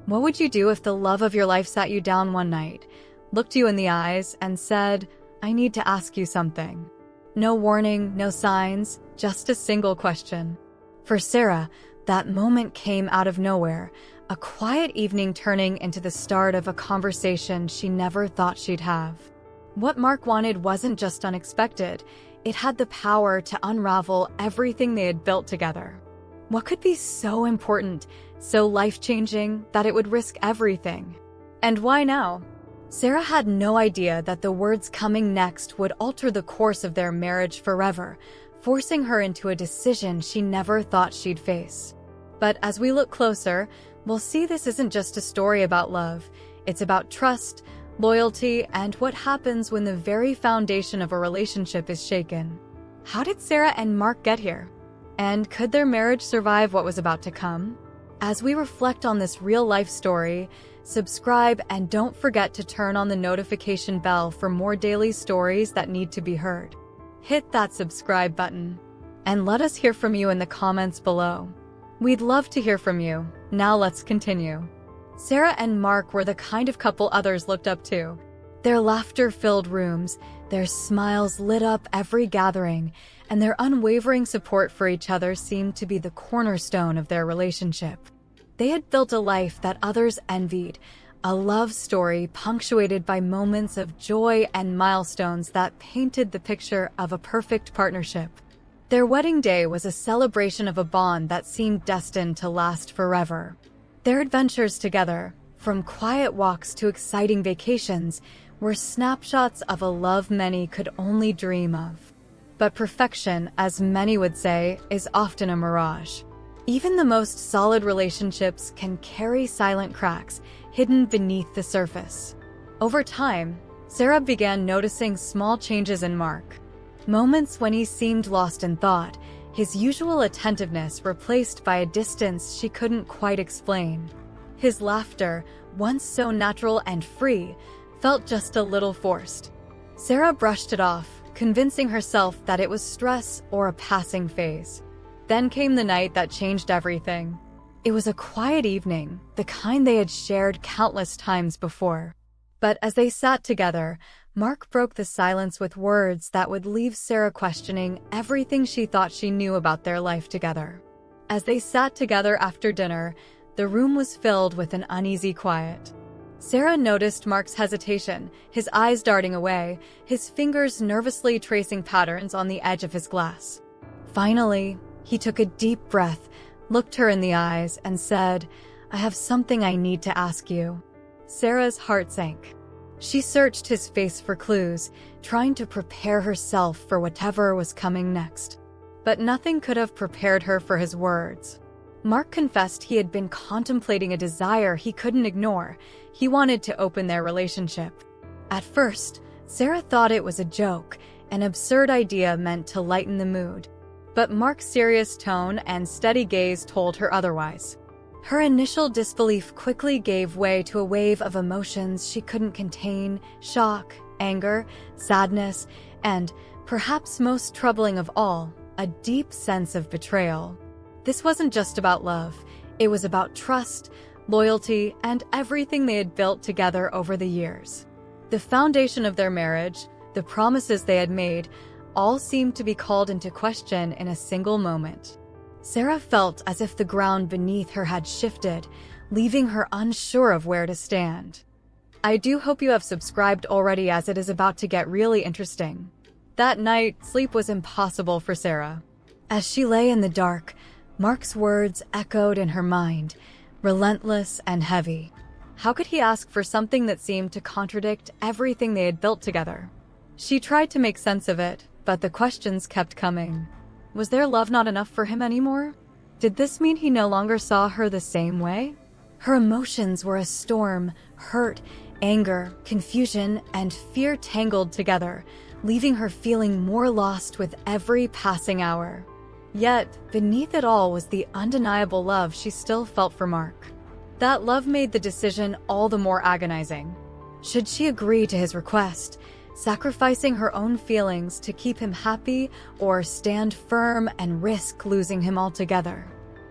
What would you do if the love of your life sat you down one night, looked you in the eyes, and said, "I need to ask you something"? No warning, no signs, just a single question. For Sarah, that moment came out of nowhere, a quiet evening turning into the start of a conversation she never thought she'd have. What Mark wanted wasn't just unexpected, it had the power to unravel everything they had built together. What could be so important, so life-changing, that it would risk everything? And why now? Sarah had no idea that the words coming next would alter the course of their marriage forever, forcing her into a decision she never thought she'd face. But as we look closer, we'll see this isn't just a story about love. It's about trust, loyalty, and what happens when the very foundation of a relationship is shaken. How did Sarah and Mark get here? And could their marriage survive what was about to come? As we reflect on this real-life story, subscribe and don't forget to turn on the notification bell for more daily stories that need to be heard. Hit that subscribe button. And let us hear from you in the comments below. We'd love to hear from you. Now let's continue. Sarah and Mark were the kind of couple others looked up to. Their laughter-filled rooms, their smiles lit up every gathering, and their unwavering support for each other seemed to be the cornerstone of their relationship. They had built a life that others envied, a love story punctuated by moments of joy and milestones that painted the picture of a perfect partnership. Their wedding day was a celebration of a bond that seemed destined to last forever. Their adventures together, from quiet walks to exciting vacations, were snapshots of a love many could only dream of. But perfection, as many would say, is often a mirage. Even the most solid relationships can carry silent cracks hidden beneath the surface. Over time, Sarah began noticing small changes in Mark. Moments when he seemed lost in thought, his usual attentiveness replaced by a distance she couldn't quite explain. His laughter, once so natural and free, felt just a little forced. Sarah brushed it off, convincing herself that it was stress or a passing phase. Then came the night that changed everything. It was a quiet evening, the kind they had shared countless times before. But as they sat together, Mark broke the silence with words that would leave Sarah questioning everything she thought she knew about their life together. As they sat together after dinner, the room was filled with an uneasy quiet. Sarah noticed Mark's hesitation, his eyes darting away, his fingers nervously tracing patterns on the edge of his glass. Finally, he took a deep breath, looked her in the eyes, and said, "I have something I need to ask you." Sarah's heart sank. She searched his face for clues, trying to prepare herself for whatever was coming next. But nothing could have prepared her for his words. Mark confessed he had been contemplating a desire he couldn't ignore. He wanted to open their relationship. At first, Sarah thought it was a joke, an absurd idea meant to lighten the mood. But Mark's serious tone and steady gaze told her otherwise. Her initial disbelief quickly gave way to a wave of emotions she couldn't contain: shock, anger, sadness, and, perhaps most troubling of all, a deep sense of betrayal. This wasn't just about love. It was about trust, loyalty, and everything they had built together over the years. The foundation of their marriage, the promises they had made, all seemed to be called into question in a single moment. Sarah felt as if the ground beneath her had shifted, leaving her unsure of where to stand. I do hope you have subscribed already, as it is about to get really interesting. That night, sleep was impossible for Sarah. As she lay in the dark, Mark's words echoed in her mind, relentless and heavy. How could he ask for something that seemed to contradict everything they had built together? She tried to make sense of it, but the questions kept coming. Was their love not enough for him anymore? Did this mean he no longer saw her the same way? Her emotions were a storm: hurt, anger, confusion, and fear tangled together, leaving her feeling more lost with every passing hour. Yet, beneath it all was the undeniable love she still felt for Mark. That love made the decision all the more agonizing. Should she agree to his request, sacrificing her own feelings to keep him happy, or stand firm and risk losing him altogether?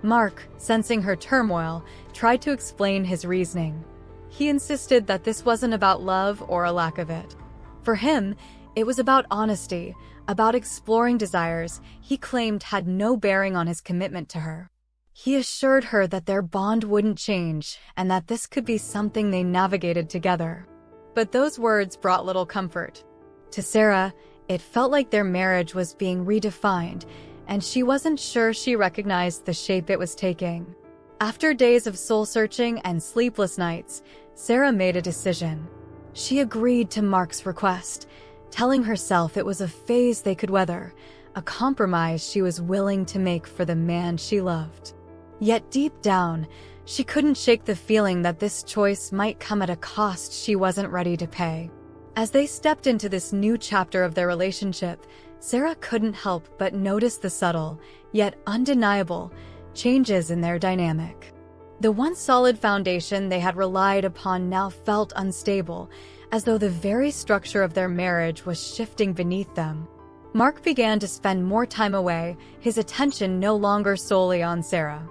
Mark, sensing her turmoil, tried to explain his reasoning. He insisted that this wasn't about love or a lack of it. For him, it was about honesty, about exploring desires he claimed had no bearing on his commitment to her. He assured her that their bond wouldn't change and that this could be something they navigated together. But those words brought little comfort. To Sarah, it felt like their marriage was being redefined, and she wasn't sure she recognized the shape it was taking. After days of soul-searching and sleepless nights, Sarah made a decision. She agreed to Mark's request, telling herself it was a phase they could weather, a compromise she was willing to make for the man she loved. Yet deep down, she couldn't shake the feeling that this choice might come at a cost she wasn't ready to pay. As they stepped into this new chapter of their relationship, Sarah couldn't help but notice the subtle, yet undeniable, changes in their dynamic. The once solid foundation they had relied upon now felt unstable, as though the very structure of their marriage was shifting beneath them. Mark began to spend more time away, his attention no longer solely on Sarah.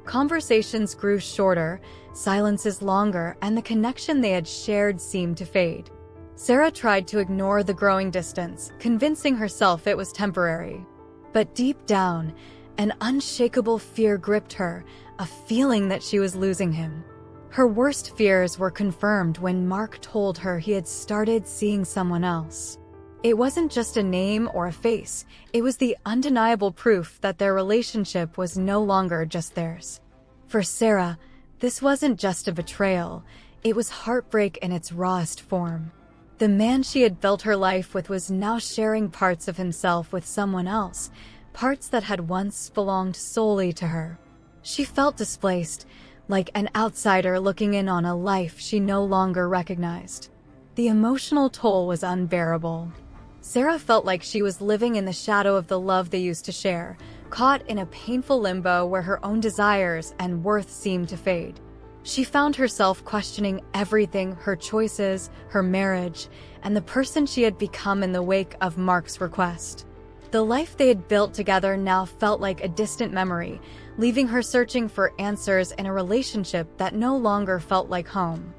Conversations grew shorter, silences longer, and the connection they had shared seemed to fade. Sarah tried to ignore the growing distance, convincing herself it was temporary. But deep down, an unshakable fear gripped her, a feeling that she was losing him. Her worst fears were confirmed when Mark told her he had started seeing someone else. It wasn't just a name or a face, it was the undeniable proof that their relationship was no longer just theirs. For Sarah, this wasn't just a betrayal, it was heartbreak in its rawest form. The man she had built her life with was now sharing parts of himself with someone else, parts that had once belonged solely to her. She felt displaced, like an outsider looking in on a life she no longer recognized. The emotional toll was unbearable. Sarah felt like she was living in the shadow of the love they used to share, caught in a painful limbo where her own desires and worth seemed to fade. She found herself questioning everything, her choices, her marriage, and the person she had become in the wake of Mark's request. The life they had built together now felt like a distant memory, leaving her searching for answers in a relationship that no longer felt like home.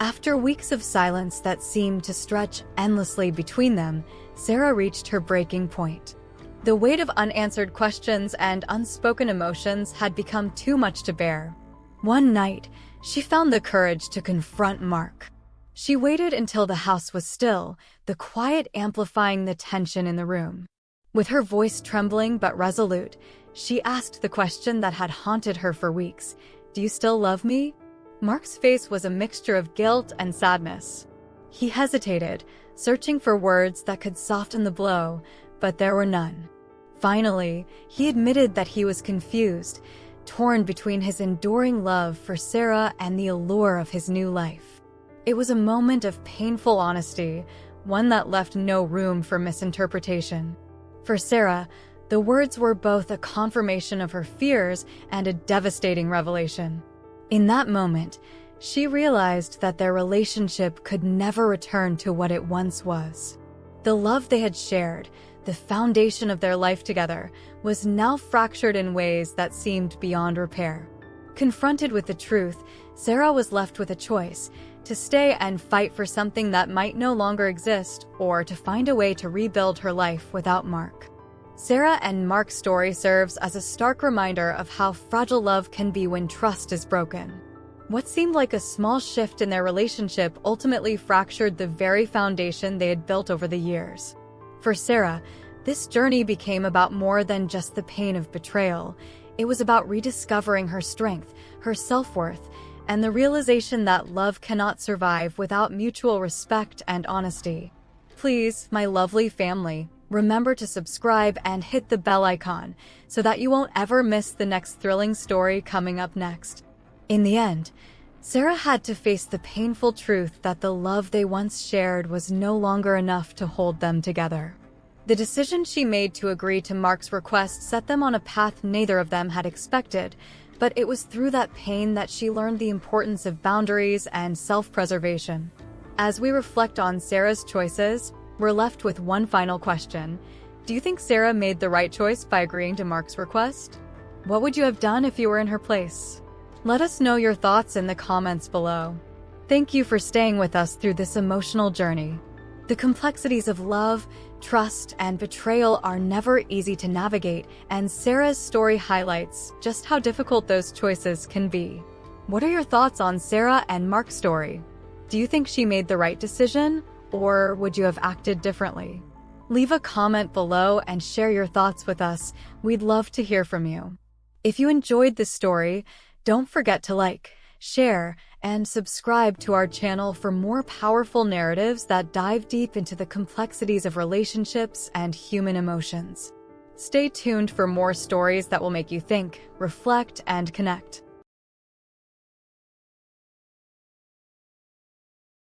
After weeks of silence that seemed to stretch endlessly between them, Sarah reached her breaking point. The weight of unanswered questions and unspoken emotions had become too much to bear. One night, she found the courage to confront Mark. She waited until the house was still, the quiet amplifying the tension in the room. With her voice trembling but resolute, she asked the question that had haunted her for weeks. "Do you still love me?" Mark's face was a mixture of guilt and sadness. He hesitated, searching for words that could soften the blow, but there were none. Finally, he admitted that he was confused, torn between his enduring love for Sarah and the allure of his new life. It was a moment of painful honesty, one that left no room for misinterpretation. For Sarah, the words were both a confirmation of her fears and a devastating revelation. In that moment, she realized that their relationship could never return to what it once was. The love they had shared, the foundation of their life together, was now fractured in ways that seemed beyond repair. Confronted with the truth, Sarah was left with a choice: to stay and fight for something that might no longer exist, or to find a way to rebuild her life without Mark. Sarah and Mark's story serves as a stark reminder of how fragile love can be when trust is broken. What seemed like a small shift in their relationship ultimately fractured the very foundation they had built over the years. For Sarah, this journey became about more than just the pain of betrayal. It was about rediscovering her strength, her self-worth, and the realization that love cannot survive without mutual respect and honesty. Please, my lovely family, remember to subscribe and hit the bell icon so that you won't ever miss the next thrilling story coming up next. In the end, Sarah had to face the painful truth that the love they once shared was no longer enough to hold them together. The decision she made to agree to Mark's request set them on a path neither of them had expected, but it was through that pain that she learned the importance of boundaries and self-preservation. As we reflect on Sarah's choices, we're left with one final question. Do you think Sarah made the right choice by agreeing to Mark's request? What would you have done if you were in her place? Let us know your thoughts in the comments below. Thank you for staying with us through this emotional journey. The complexities of love, trust, and betrayal are never easy to navigate, and Sarah's story highlights just how difficult those choices can be. What are your thoughts on Sarah and Mark's story? Do you think she made the right decision, or would you have acted differently? Leave a comment below and share your thoughts with us. We'd love to hear from you. If you enjoyed this story, don't forget to like, share, and subscribe to our channel for more powerful narratives that dive deep into the complexities of relationships and human emotions. Stay tuned for more stories that will make you think, reflect, and connect.